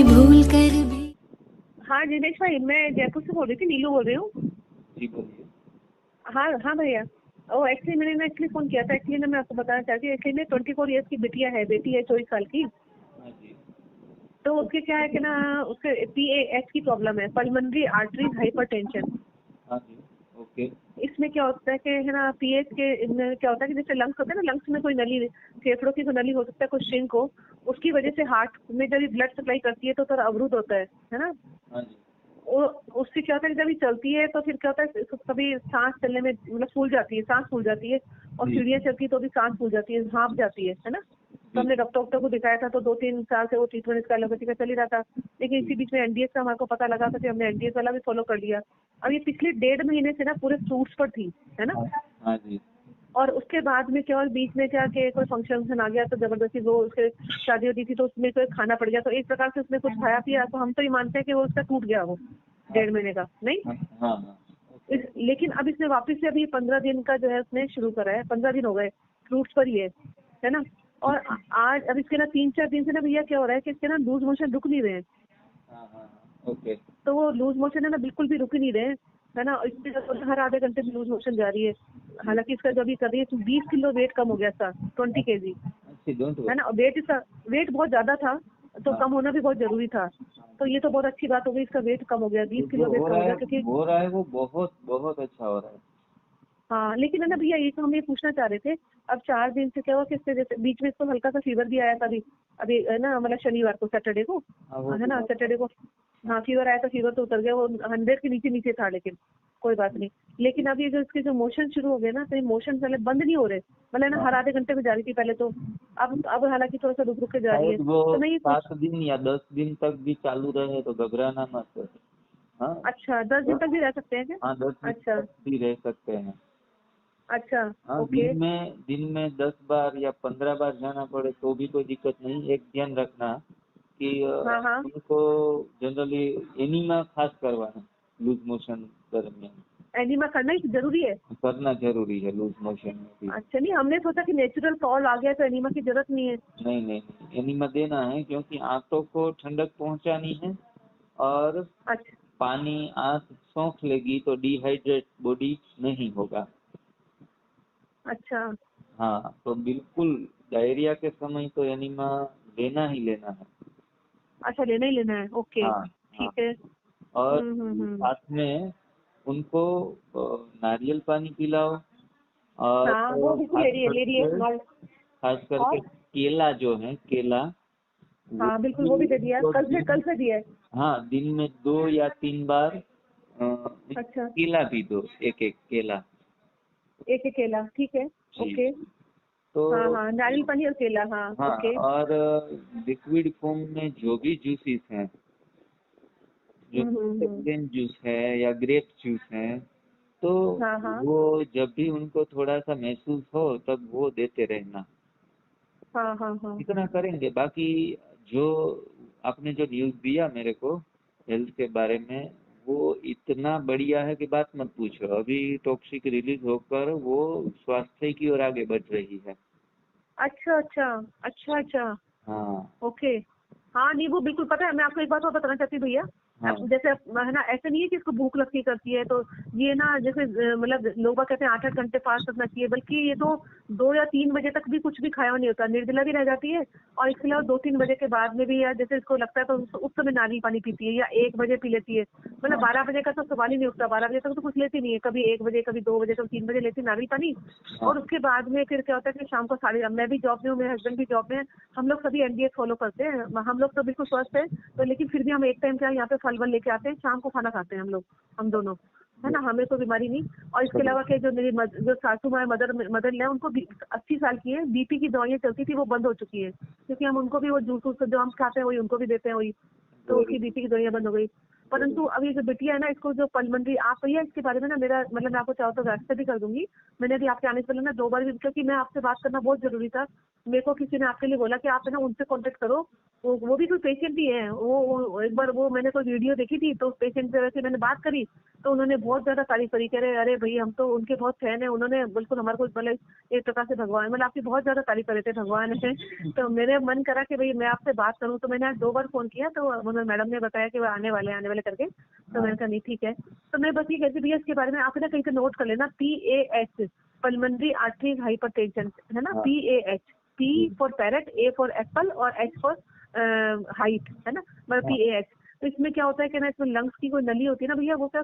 भूल कर भी। हाँ दिनेश भाई, मैं जयपुर से बोल रही थी, नीलू बोल रही हूँ। जी बोलिए। हाँ हाँ भैया। ओ एक्चुअली मैंने एक्चुअली फोन किया था। एक्चुअली ना मैं आपको बताना चाहती हूँ, एक्चुअली 24 ईयर्स की बेटी है 24 साल की। हाँ जी। तो उसके क्या है कि ना, उसके PAH की प्रॉब्लम है, पल्मोनरी आर्टरी हाइपरटेंशन। हाँ जी। ओके। इसमें क्या होता है कि है ना, PH के इनमें क्या होता है कि जैसे लंग्स होते हैं ना, लंग्स में कोई नली, फेफड़ों की कोई नली हो सकता है, कोई श्रिंक हो, उसकी वजह से हार्ट में जब ब्लड सप्लाई करती है तो थोड़ा अवरुद्ध होता है ना। हाँ जी। उससे क्या होता है कि जब ये चलती है तो फिर क्या होता है, कभी सांस चलने में मतलब फूल जाती है, सांस फूल जाती है, और जी। सीढ़ियाँ चलती है तो भी सांस फूल जाती है, हाँफ जाती है ना। तो हमने डॉक्टर को दिखाया था, तो 2-3 साल से वो ट्रीटमेंट इसका एलोपैथी का चल ही रहा था। लेकिन इसी बीच में NDS का हमारे को पता लगा था, फिर हमने NDS वाला भी फॉलो कर लिया। अब ये पिछले 1.5 महीने से ना पूरे फ्रूट्स पर थी, है ना। हाँ जी। और उसके बाद में क्या, और बीच में क्या कि कोई फंक्शन आ गया तो जबरदस्ती वो उसके शादी होती थी तो उसमें कोई खाना पड़ गया, तो एक प्रकार से उसने कुछ खाया पिया, तो हम तो ये मानते हैं कि वो उसका टूट गया वो 1.5 महीने का नहीं। हाँ हाँ। लेकिन अब इसने वापस से अभी 15 दिन का जो है उसने शुरू करा है, 15 दिन हो गए फ्रूट्स पर ही है ना। और आज अब इसके ना 3-4 दिन से ना भैया क्या हो रहा है कि इसके ना लूज मोशन रुक नहीं रहे हैं। हाँ हाँ। ओके। तो वो लूज मोशन है ना बिल्कुल भी रुक ही नहीं रहे है ना। इसमें हर आधे घंटे में लूज मोशन जा रही है। हालांकि इसका जो अभी कर रही है तो 20 किलो वेट कम हो गया था, 20 kg अच्छी डोंट है ना। वेट इसका वेट बहुत ज्यादा था, तो कम होना भी बहुत जरूरी था। तो ये तो बहुत अच्छी बात हो गई, इसका वेट कम हो गया, 20 किलो वेट कम हो गया। क्योंकि हो रहा है वो बहुत बहुत अच्छा हो रहा है। हाँ, लेकिन है ना भैया, ये तो हम ये पूछना चाह रहे थे। अब 4 दिन से क्या हुआ कि इससे जैसे बीच में इसको हल्का सा फीवर भी आया था, अभी अभी है ना, मतलब शनिवार को, सैटरडे को है ना, सैटरडे को हाँ फीवर आया था। फीवर तो उतर गया, वो 100 के नीचे नीचे था, लेकिन कोई बात नहीं। लेकिन अब ये जो इसके जो मोशन शुरू हो गए ना, तो ये मोशन पहले बंद नहीं हो रहे, मतलब ना हर आधे घंटे में जा रही थी पहले तो, अब हालांकि थोड़ा सा रुक रुक के जा रही है। वो तो मैं ये 7 दिन या 10 दिन तक भी चालू रहे तो घबराना मत। हाँ। अच्छा, 10 दिन तक भी रह सकते हैं क्या? हाँ 10 दिन अच्छा तक भी रह सकते हैं। अच्छा। हाँ ओके। दिन में 10 बार या 15 बार जाना पड़े तो भी कोई दिक्कत नहीं। एक ध्यान रखना कि हाँ हाँ। उनको जनरली एनीमा खास करवाना लूज मोशन दरमियान एनीमा करना ही जरूरी है। करना जरूरी है लूज मोशन में भी। अच्छा, नहीं हमने सोचा कि नेचुरल फॉल आ गया तो एनीमा की जरूरत नहीं है। नहीं नहीं नहीं, एनीमा देना है क्योंकि आंतों को ठंडक पहुंचानी है। और अच्छा पानी आंत सोख लेगी तो डिहाइड्रेट बॉडी नहीं होगा। अच्छा हाँ तो बिल्कुल डायरिया के समय तो एनीमा लेना ही लेना है। अच्छा, लेना ही लेना है। ओके, हाँ हाँ। ठीक है। और हम्म। साथ में उनको नारियल पानी पिलाओ। और हाँ वो बिल्कुल ले रही है खास करके और केला जो है केला वो हाँ बिल्कुल, वो भी दे दिया, तो कल से दिया है। हाँ दिन में 2 या 3 बार अच्छा, केला भी दो, एक एक केला। एक केला, ठीक है। जी। ओके। तो हाँ हाँ, नारियल पानी और केला, हाँ हाँ ओके। और लिक्विड फॉर्म में जो भी जूसेस हैं, जो हम्म। ऑरेंज जूस है या ग्रेप जूस है, तो हाँ हाँ वो जब भी उनको थोड़ा सा महसूस हो तब वो देते रहना। हाँ हाँ हाँ। इतना करेंगे। बाकी जो आपने जो न्यूज़ दिया मेरे को हेल्थ के बारे में, वो इतना बढ़िया है कि बात मत पूछो। अभी टॉक्सिक रिलीज होकर वो स्वास्थ्य की ओर आगे बढ़ रही है। अच्छा अच्छा अच्छा अच्छा। हाँ ओके। हाँ नहीं, वो बिल्कुल पता है। मैं आपको एक बात और बताना चाहती हूँ भैया। हाँ अब जैसे है ना, ऐसा नहीं है कि इसको भूख लगती करती है, तो ये ना जैसे मतलब लोग बाग कहते हैं 8-8 घंटे फास्ट रखना चाहिए, बल्कि ये तो 2 या 3 बजे तक भी कुछ भी खाया हुआ नहीं होता, निर्जला भी रह जाती है। और इसके अलावा 2-3 बजे के बाद में भी, या जैसे इसको लगता है तो उस समय नारियल पानी पीती है, या 1 बजे पी लेती है। मतलब 12 बजे का तो सवाल ही नहीं उठता, 12 बजे तक तो कुछ लेती नहीं है, कभी 1 बजे, कभी 2 बजे, कभी 3 बजे लेती नारियल पानी। और उसके बाद में फिर क्या होता है कि शाम को साढ़े, मैं भी जॉब में हूँ, मेरे हस्बैंड भी जॉब में है, हम लोग सभी NDS फॉलो करते हैं, हम लोग तो बिल्कुल स्वस्थ है। तो लेकिन फिर भी हम एक टाइम क्या यहाँ पे फल वल लेके आते हैं, शाम को खाना खाते हैं हम लोग, हम दोनों, है ना, हमें कोई बीमारी नहीं। और इसके अलावा के जो मेरी जो सासू माँ मदर इन है, उनको 80 साल की है, BP की दवाइयाँ चलती थी, वो बंद हो चुकी है, क्योंकि हम उनको भी वो जूस जो हम खाते हैं वही उनको भी देते हैं, वही तो उसकी BP की दवाइयाँ बंद हो गई। परंतु अभी जो बिटिया है ना, इसको जो पलमनरी, आप भैया इसके बारे में ना मेरा मतलब मैं आपको चाहो तो व्हाट्सएप भी कर दूंगी। मैंने अभी आपके आने से पहले ना 2 बार भी, क्योंकि मैं आपसे बात करना बहुत जरूरी था। मेरे को किसी ने आपके लिए बोला कि आप है ना उनसे कांटेक्ट करो, वो भी कोई पेशेंट ही है। वो एक बार वो मैंने कोई वीडियो देखी थी, तो उस पेशेंट से वैसे मैंने बात करी, तो उन्होंने बहुत ज्यादा तारीफ करी, कह रहे अरे भाई हम तो उनके बहुत फैन है, उन्होंने बिल्कुल हमारे को मतलब एक प्रकार से भगवान, मतलब आपकी बहुत ज्यादा तारीफ कर रहे थे भगवान है। तो मेरे मन करा कि भाई मैं आपसे बात करूं, तो मैंने आज 2 बार फोन किया, तो उन्होंने मैडम ने बताया कि वो आने वाले करके। तो मैंने कहा नहीं ठीक है। तो मैं बस ये कहती भैया इसके बारे में आप ना कहीं पे नोट कर लेना, PAH, पल्मोनरी आर्टरी हाइपरटेंशन, है ना, PAH, P for parrot, A for Apple और H फॉर हाइट, है ना, मतलब PAH। तो इसमें क्या होता है कि ना, इसमें लंग्स की कोई नली होती है ना भैया, वो क्या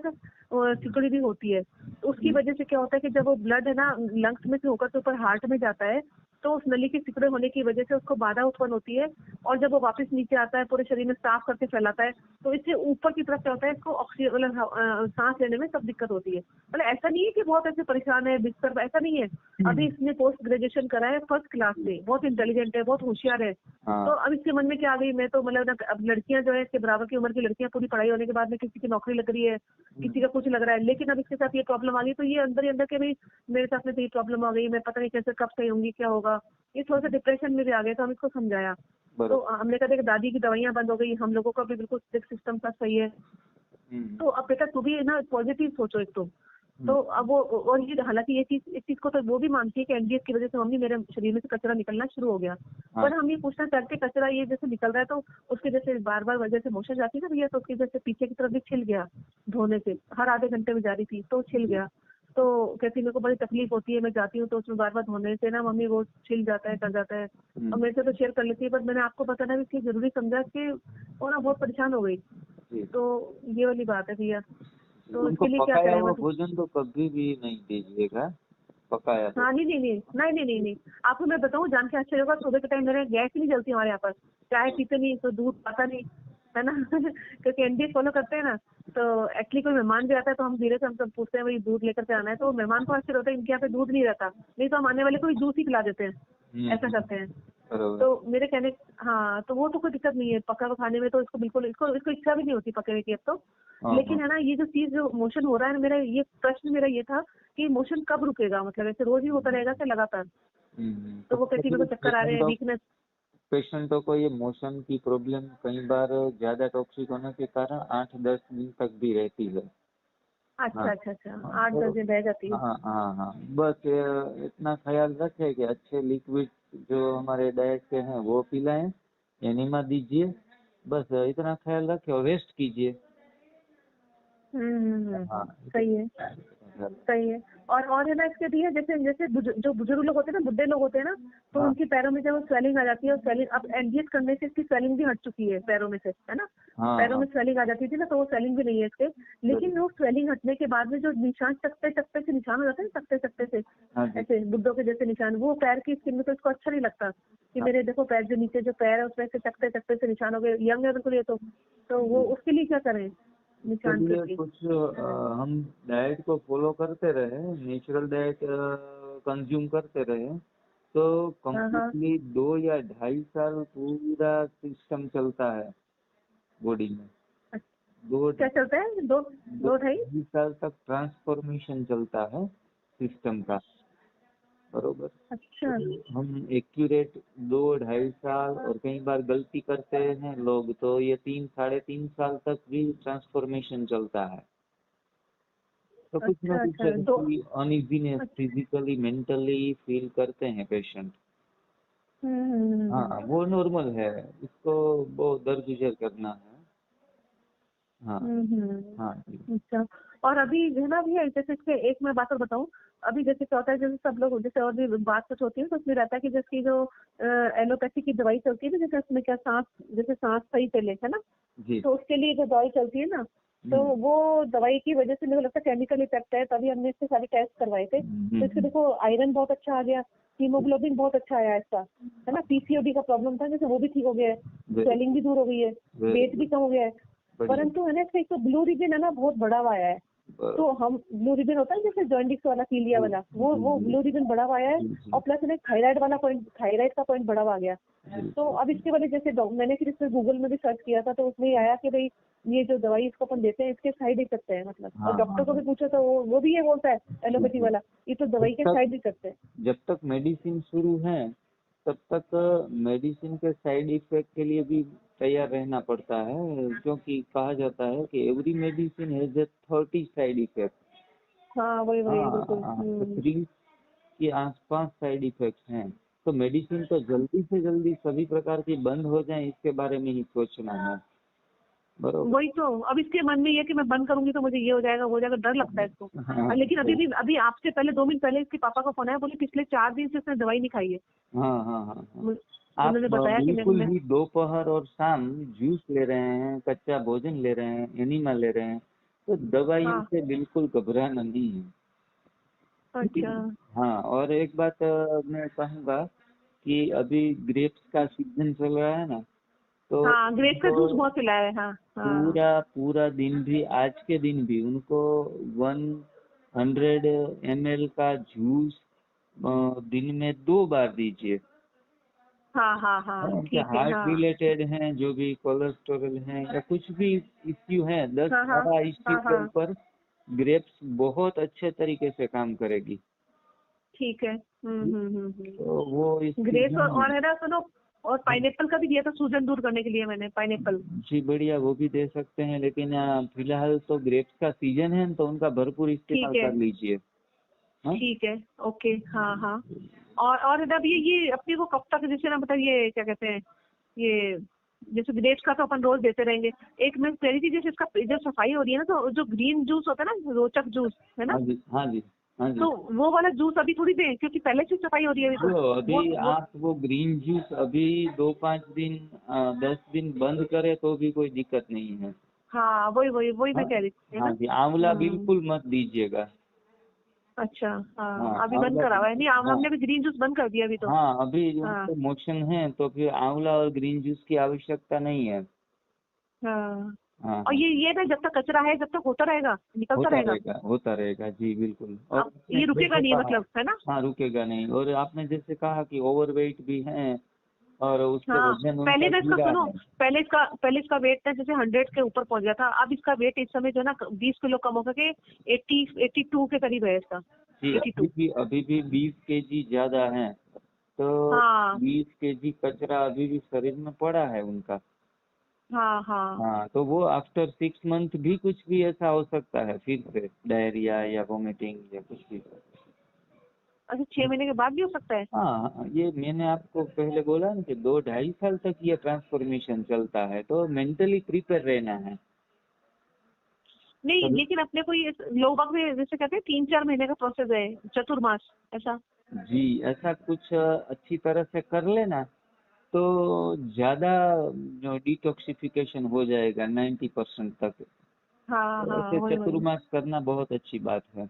सिकुड़ी भी होती है। तो उसकी वजह से क्या होता है कि जब वो ब्लड है ना लंग्स में से होकर के ऊपर हार्ट में जाता है, तो उस नली के सिकुड़े होने की वजह से उसको बाधा उत्पन्न होती है, और जब वो वापस नीचे आता है पूरे शरीर में साफ करके फैलाता है, तो इससे ऊपर की तरफ क्या होता है, इसको ऑक्सीजन मतलब सांस लेने में सब दिक्कत होती है। मतलब ऐसा नहीं है कि बहुत ऐसे परेशान है बिस्तर, ऐसा नहीं है। अभी इसने पोस्ट ग्रेजुएशन करा है फर्स्ट क्लास से, बहुत इंटेलिजेंट है, बहुत होशियार है। तो अब इसके मन में क्या आ गई, मैं तो मतलब ना, अब लड़कियां जो है इसके बराबर की उम्र की लड़कियां, पूरी पढ़ाई होने के बाद में किसी की नौकरी लग रही है, किसी का कुछ लग रहा है, लेकिन अब इसके साथ ये प्रॉब्लम आ गई, तो ये अंदर ही अंदर के भाई मेरे साथ में तो ये प्रॉब्लम आ गई, मैं पता नहीं कैसे कब सही होंगी, क्या होगा। ये थोड़ा सा डिप्रेशन में भी आ गया, तो हम इसको समझाया। तो हमने कहा कि दादी की दवाइयां बंद हो गई, हम लोगों का भी बिल्कुल सिस्टम सब सही है। तो अब बेटा तू भी ना पॉजिटिव सोचो एक तो अब वो, और ये हालांकि ये चीज, इस चीज को तो वो भी मानती है कि एनडीएस की वजह से मम्मी मेरे शरीर में से कचरा निकलना शुरू हो गया। पर हम ये पूछना चाहते कचरा ये जैसे निकल रहा है, तो उसके जैसे बार बार वजह से मोशन जाती है ना भैया, तो उसकी जैसे पीछे की तरफ भी छिल गया धोने से, हर आधे घंटे में जा रही थी तो छिल गया। तो कहती मेरे को बड़ी तकलीफ होती है, मैं जाती हूँ तो उसमें बार बार धोने से ना मम्मी वो छिल जाता है, कर जाता है। और मेरे से तो शेयर कर लेती है, पर मैंने आपको बताना भी इसलिए जरूरी समझा कि वो ना बहुत परेशान हो गई। तो ये वाली बात है भैया। तो इसके लिए क्या पकाया करें हुआ मतलब? भोजन तो कभी भी नहीं दीजिएगा, पकाया तो। हाँ नहीं, आपको मैं बताऊँ, जान के आश्चर्य होगा, सुबह के टाइम मेरे गैस ही नहीं जलती हमारे यहाँ पर, चाय पीते नहीं तो दूध आता नहीं, है ना। क्योंकि एनडीएस फॉलो करते हैं ना, तो एक्चुअली कोई मेहमान भी आता है तो हम धीरे से हम सब पूछते हैं भाई दूध लेकर के आना है, तो मेहमान को आश्चर्य होता है इनके यहाँ पे दूध नहीं रहता, नहीं तो हम आने वाले को ही जूस ही पिला देते हैं, ऐसा करते हैं। तो मेरे कहने, हाँ तो वो तो कोई दिक्कत नहीं है, पका हुआ खाने में तो इसको बिल्कुल, इसको इच्छा भी नहीं होती पके हुए की अब तो। लेकिन है ना, ये जो चीज जो मोशन हो रहा है, मेरा ये प्रश्न मेरा ये था कि मोशन कब रुकेगा, मतलब ऐसे रोज ही होता रहेगा क्या लगातार? तो वो कहती मेरे को चक्कर आ रहे हैं, वीकनेस। पेशेंटों को ये मोशन की प्रॉब्लम कई बार ज्यादा टॉक्सिक होने के कारण 8-10 दिन तक भी रहती है। अच्छा अच्छा अच्छा, 8-10 दिन रह जाती है। हाँ, बस इतना ख्याल रखें कि अच्छे लिक्विड जो हमारे डाइट के हैं वो पिलाएं, एनिमा दीजिए, बस इतना ख्याल रखें और रेस्ट कीजिए। हाँ, सही है, सही है। और है ना इसके दिए, जैसे जैसे जो बुजुर्ग लोग होते हैं ना, बुढ़े लोग होते हैं ना, तो उनकी पैरों में जब स्वेलिंग आ जाती है, और स्वेलिंग अब एनडीएस करने से इसकी स्वेलिंग भी हट चुकी है पैरों में से, है ना। पैरों में स्वेलिंग आ जाती थी ना, तो वो स्वेलिंग भी नहीं है इसके। लेकिन वो स्वेलिंग हटने के बाद में जो निशान चकते चकते से निशान हो जाते हैं, चकते चकते से ऐसे बुड्ढों के जैसे निशान, वो पैर की स्किन में तो इसको अच्छा नहीं लगता कि मेरे देखो पैर जो नीचे जो पैर है उसमें से चकते चकते से निशान हो गए, यंग है बिल्कुल ये तो वो उसके लिए क्या करें निशान के लिए? कुछ हम डाइट को फॉलो करते रहे, नेचुरल डाइट कंज्यूम करते रहे, तो कम्प्लीटली 2 या 2.5 साल पूरा सिस्टम चलता है बॉडी में। क्या चलता है? 2-2.5 साल तक ट्रांसफॉर्मेशन चलता है सिस्टम का, बरोबर। अच्छा, तो हम एक्यूरेट 2-2.5 साल, और कई बार गलती करते हैं लोग तो ये 3-3.5 साल तक भी ट्रांसफॉर्मेशन चलता है। तो कुछ ना कुछ अनइजीनेस फिजिकली मेंटली फील करते हैं पेशेंट। हाँ, वो नॉर्मल है, इसको वो दरगुजर करना है। हाँ हाँ जी। अच्छा। और अभी है ना भैया, जैसे इसके एक मैं बात और बताऊं, अभी जैसे क्या होता है, जैसे सब लोग जैसे और भी बात कुछ होती है तो उसमें रहता है कि जिसकी जो एलोपैथी की दवाई चलती है ना, जैसे उसमें क्या सांस, जैसे सांस सही चले, है ना, तो उसके लिए जो दवाई चलती है ना, तो वो दवाई की वजह से मेरे को लगता है केमिकल इफेक्ट है, तभी हमने इसके सारे टेस्ट करवाए थे। तो इसके देखो आयरन बहुत अच्छा आ गया, हीमोग्लोबिन बहुत अच्छा आया इसका, है ना। पीसीओडी का प्रॉब्लम था जैसे वो भी ठीक हो गया है, स्वेलिंग भी दूर हो गई है, वेट भी कम हो गया है। परंतु है ना इसका एक तो ब्लू रिबन है ना बहुत बड़ा हुआ आया है, तो हम ब्लू रिबन होता है जैसे जॉइंडिस वाला, पीलिया वाला, वो ब्लू रिबन बड़ा हुआ आया है, और प्लस में थायराइड वाला पॉइंट, थायराइड का पॉइंट बड़ा हुआ आ गया। तो अब इसके वाले जैसे मैंने फिर इसमें गूगल में भी सर्च किया था, तो उसमें आया कि भाई ये जो दवाई इसको अपन देते हैं इसके साइड इफेक्ट है मतलब। हाँ, और डॉक्टर को हाँ, भी पूछो तो वो भी ये बोलता है एलोपैथी वाला, ये तो दवाई के जब तक साइड इफेक्ट है। जब तक मेडिसिन शुरू है तब तक मेडिसिन के साइड इफेक्ट के लिए भी तैयार रहना पड़ता है, क्योंकि कहा जाता है कि every medicine has a 30 side effect. हाँ वही वही बिल्कुल। हाँ, तो 30 के आसपास साइड इफेक्ट हैं। तो मेडिसिन तो जल्दी से जल्दी सभी प्रकार की बंद हो जाए इसके बारे में ही सोचना है, बरोबर। वही तो, अब इसके मन में ये है कि मैं बंद करूंगी तो मुझे ये हो जाएगा वो हो जाएगा, डर लगता है इसको। हाँ, लेकिन तो अभी आपसे पहले 2 मिनट पहले इसके पापा का फोन आया, बोले पिछले 4 दिन से इसने दवाई नहीं खाई है। हाँ, हाँ, हाँ, हाँ। आप उन्होंने बताया कि बिल्कुल मैं ही दोपहर और शाम जूस ले रहे हैं, कच्चा भोजन ले रहे हैं, एनिमा ले रहे हैं, तो दवाइयों हाँ। से बिल्कुल घबराना नहीं है। ठीक अच्छा। है? हाँ, और एक बात मैं कहूँगा कि अभी ग्रेप्स का सीजन चल रहा है ना, तो हाँ ग्रेप का जूस उनको बहुत पिलाया है। हाँ हाँ। पूरा पूरा दिन भी, आज के दिन भी उनको 100 ml का जूस दिन में 2 बार दीजिए। हाँ हाँ हाँ उनके ठीक है। हार्ट हाँ रिलेटेड हैं, जो भी कोलेस्ट्रॉल है या कुछ भी इश्यू है, 10 हाँ हाँ 12 इश्यू हाँ के हाँ ऊपर ग्रेप्स बहुत अच्छे तरीके से काम करेगी। ठीक है। तो वो इस ग्रेप्स सीजन में और है ना सुनो, और पाइनएप्पल का भी दिया था सूजन दूर करने के लिए मैंने, पाइनएप्पल। जी बढ़िया, वो भी दे सकते हैं, लेकिन फिलहाल तो ग्रेप्स का सीजन है तो उनका भरपूर इस्तेमाल ठीक है कर लीजिए। हाँ, ठीक है ओके। हाँ हाँ। और है ना अब ये अपने को कब तक, जैसे ना मतलब ये क्या कहते हैं, ये जैसे ग्रेप्स का तो अपन रोज देते रहेंगे। एक मैं कह रही थी जैसे इसका जब सफाई हो रही है ना, तो जो ग्रीन जूस होता है ना, रोचक जूस है ना, हाँ जी, हाँ जी, हाँ जी। तो वो वाला जूस अभी थोड़ी दें क्योंकि पहले से सफाई हो रही है अभी तो। जो अभी वो आप वो ग्रीन जूस अभी 2-5 दिन 10 दिन बंद करे तो भी कोई दिक्कत नहीं है। हाँ वही वही वही हाँ, मैं कह रही थी, है हाँ ना। जी, आंवला हम्म। बिल्कुल मत दीजिएगा। अच्छा। हाँ, हाँ अभी बंद आंवला करा हुआ है, नहीं हाँ, हमने भी ग्रीन जूस बंद कर दिया अभी तो। हाँ, अभी हाँ उनको मोशन है तो फिर आंवला और ग्रीन जूस की आवश्यकता नहीं है। हाँ। हाँ, और हाँ, ये ना जब तक कचरा है जब तक होता रहेगा, निकलता होता रहेगा। रहेगा, होता रहेगा जी, बिल्कुल। और अब आपने ये रुकेगा जैसे नहीं कहा, मतलब, है ना। हाँ रुकेगा नहीं, और आपने जैसे कहा कि ओवरवेट भी है और उससे हाँ वजन पहले उनका मैं इसका गिरा सुनो, है। पहले इसका वेट था जैसे 100 के ऊपर पहुंच गया था, अब इसका वेट इस समय जो है ना 20 किलो कम हो सके 82 के करीब है इसका। जी, 82। अभी भी 20 kg ज्यादा है, तो हाँ 20 kg कचरा अभी भी शरीर में पड़ा है उनका। हाँ हाँ। हाँ, तो वो आफ्टर 6 मंथ भी कुछ भी ऐसा हो सकता है, फिर से डायरिया या वोमिटिंग या कुछ भी। अच्छा 6 महीने के बाद भी हो सकता है। हाँ, ये मैंने आपको पहले बोला ना कि 2-2.5 साल तक ये ट्रांसफॉर्मेशन चलता है, तो मेंटली प्रिपेयर रहना है। नहीं तो लेकिन अपने को ये लोग बाग में जैसे कहते हैं 3-4 महीने का प्रोसेस है, चतुर्मास ऐसा। जी, ऐसा कुछ अच्छी तरह से कर लेना तो ज्यादा डिटॉक्सिफिकेशन हो जाएगा 90% तक। हाँ तो हाँ ऐसे वही वही। चतुर्मास करना बहुत अच्छी बात है।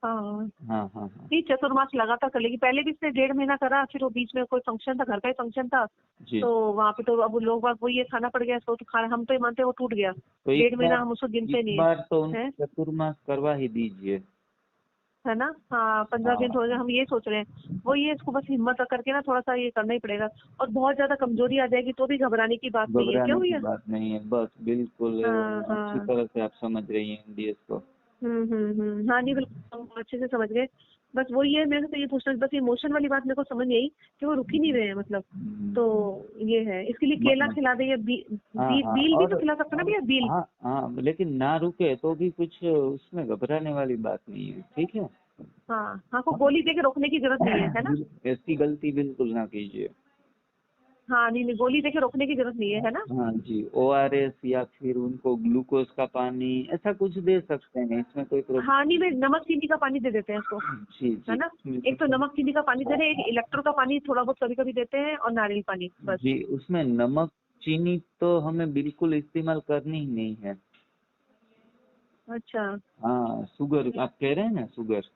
हाँ हाँ, हाँ, हाँ नहीं चतुर्मास लगातार कर लेगी, पहले भी इसने 1.5 महीना करा, फिर वो बीच में कोई फंक्शन था, घर का ही फंक्शन था, जी। तो वहाँ पे तो अब लोग बाग वो ये खाना पड़ गया इसको, तो खाना हम तो ये मानते हैं वो टूट गया। तो 1.5 महीना हम उसको गिनते नहीं तो है, उनको चतुर्मास करवा ही दीजिए। है ना। हाँ 15 दिन हाँ, हो गए, हम ये सोच रहे हैं। वो ये इसको बस हिम्मत करके ना थोड़ा सा ये करना ही पड़ेगा। और बहुत ज्यादा कमजोरी आ जाएगी तो भी घबराने की बात नहीं है, घबराने क्यों की भैया। बात नहीं है, बस बिल्कुल हाँ अच्छी हाँ। तरह से आप समझ रही हैं एमडीएस को। हाँ नहीं बिल्कुल हम अच्छे से समझ गए। बस वही है, मैं तो ये पूछना, बस इमोशन वाली बात मेरे को समझ नहीं आई कि वो रुक ही नहीं रहे हैं मतलब। तो ये है, इसके लिए केला म- खिला दे या हाँ, हाँ, बील भी तो और खिला सकते ना भैया, बील। हाँ, हाँ, लेकिन ना रुके तो भी कुछ उसमें घबराने वाली बात नहीं है, ठीक है। हाँ हाँ को गोली दे के रोकने की जरूरत नहीं है ना। ऐसी गलती बिल्कुल ना कीजिए। हाँ नहीं नहीं गोली दे के रोकने की जरूरत नहीं है ना। हाँ जी, ओआरएस या फिर उनको ग्लूकोज का पानी ऐसा कुछ दे सकते हैं, इसमें कोई हाँ नहीं प्रॉब्लम मैं नमक चीनी का पानी दे देते हैं इसको, नहीं। जी, है जी, ना। एक तो उसमें नमक चीनी का पानी दे रहे हैं, एक इलेक्ट्रो का पानी थोड़ा बहुत कभी कभी देते हैं, और नारियल पानी बस। जी, उसमें नमक चीनी तो हमें बिल्कुल इस्तेमाल करनी ही नहीं है। अच्छा। हाँ, शुगर आप कह रहे हैं ना, शुगर।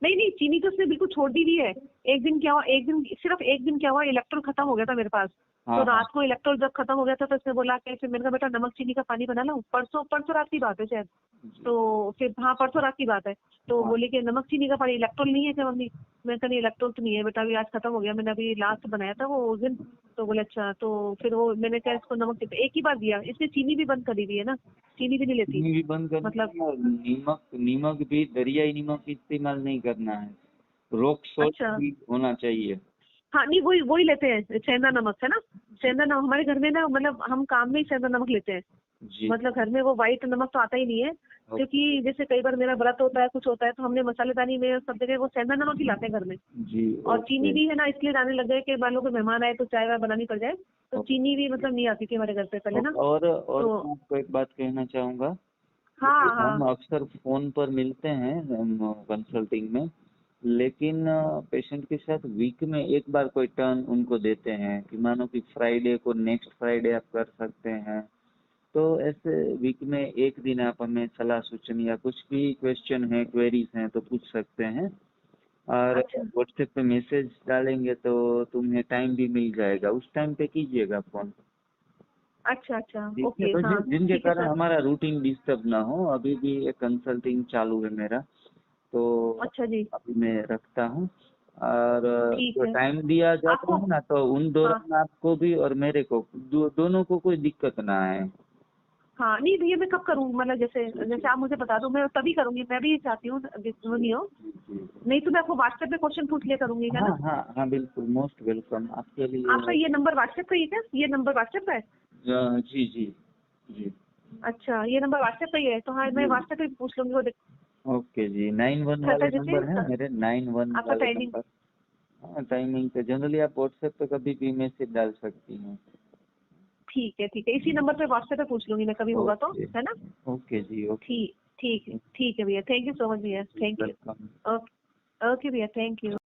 नहीं नहीं चीनी तो उसने बिल्कुल छोड़ दी हुई है। एक दिन क्या हुआ, एक दिन सिर्फ एक दिन क्या हुआ, इलेक्ट्रो खत्म हो गया था मेरे पास, हाँ तो हाँ रात को इलेक्ट्रोल जब खत्म हो गया था तो इसने बोला कि फिर मैंने कहा बेटा नमक चीनी का पानी बना लो, परसों परसों रात की बात है शायद। जी, तो फिर हाँ परसों रात की बात है। तो हाँ बोली कि नमक चीनी का पानी, इलेक्ट्रोल नहीं है क्या मम्मी? मैं कहा नहीं इलेक्ट्रोल तो नहीं है बेटा, अभी आज खत्म हो गया, मैंने अभी लास्ट बनाया था वो उस दिन। तो बोले अच्छा, तो फिर वो मैंने कहा इसको नमक एक ही बार दिया, इसने चीनी भी बंद करी हुई है ना, चीनी भी नहीं लेती चीनी भी बंद करनी मतलब। है और नमक नमक भी दरियाई नमक इस्तेमाल नहीं करना है, रॉक सॉल्ट अच्छा भी होना चाहिए। हाँ नहीं वही वही लेते हैं सेंधा नमक है ना। सेंधा नमक हमारे घर में ना, मतलब हम काम में ही सेंधा नमक लेते हैं। जी मतलब घर में वो व्हाइट नमक तो आता ही नहीं है, ओके क्योंकि जैसे कई बार मेरा व्रत होता है कुछ होता है तो हमने मसालेदानी में सब जगह वो सेंधा नमक ही लाते हैं घर में। जी और चीनी ओके भी है ना इसलिए लाने लग गए कि मान लो कोई मेहमान आए तो चाय वाय बनानी पड़ जाए, तो ओके। चीनी भी मतलब नहीं आती थी हमारे घर पे पहले ना। और तो मैं आपको एक बात कहना चाहूँगा कि हाँ हम हाँ अक्सर फोन पर मिलते हैं कंसल्टिंग में, लेकिन पेशेंट के साथ वीक में एक बार कोई टर्न उनको देते हैं कि मानो कि फ्राइडे को नेक्स्ट फ्राइडे आप कर सकते हैं, तो ऐसे वीक में एक दिन आप हमें सलाह सूचन या कुछ भी क्वेश्चन है क्वेरीज हैं तो पूछ सकते हैं, और अच्छा व्हाट्सएप पे मैसेज डालेंगे तो तुम्हें टाइम भी मिल जाएगा, उस टाइम पे कीजिएगा फोन। अच्छा अच्छा ठीक है, ओके तो हाँ जिनके ठीक है कारण सर। हमारा रूटीन डिस्टर्ब ना हो, अभी भी एक कंसल्टिंग चालू है मेरा, तो अच्छा जी अभी मैं रखता हूँ। और ठीक जो है टाइम दिया जाता आपको। है ना, तो उन हाँ दौरान आपको भी और मेरे को दोनों को कोई दिक्कत ना आए। हाँ नहीं भैया मैं कब करूँ, मतलब जैसे जी जी जैसे आप मुझे बता दो मैं तभी करूंगी, मैं भी ये चाहती हूँ वो नहीं हो। जी जी। नहीं तो मैं आपको व्हाट्सएप पे क्वेश्चन पूछ लिया करूंगी है हाँ ना। हाँ हाँ बिल्कुल, मोस्ट वेलकम आपके आपका लिए। ये नंबर व्हाट्सएप पे ही है क्या, ये नंबर व्हाट्सएप पे है? जी जी जी अच्छा ये नंबर व्हाट्सएप पे ही है, तो हाँ मैं जी। व्हाट्सएप पे पूछ लूंगी वो ओके जी, 91 वाले जैसे नंबर है मेरे, 91 आपका वाले टाइमिंग। नंबर। हाँ टाइमिंग पे जनरली आप व्हाट्सएप पे कभी भी मैसेज डाल सकती हैं। ठीक है इसी नंबर पे व्हाट्सएप पे पूछ लूंगी मैं कभी होगा तो, ओके है ना। ओके जी ओके। ठीक ठीक है भैया, थैंक यू सो मच भैया, thank you. Welcome. Okay okay भैया, थैंक यू।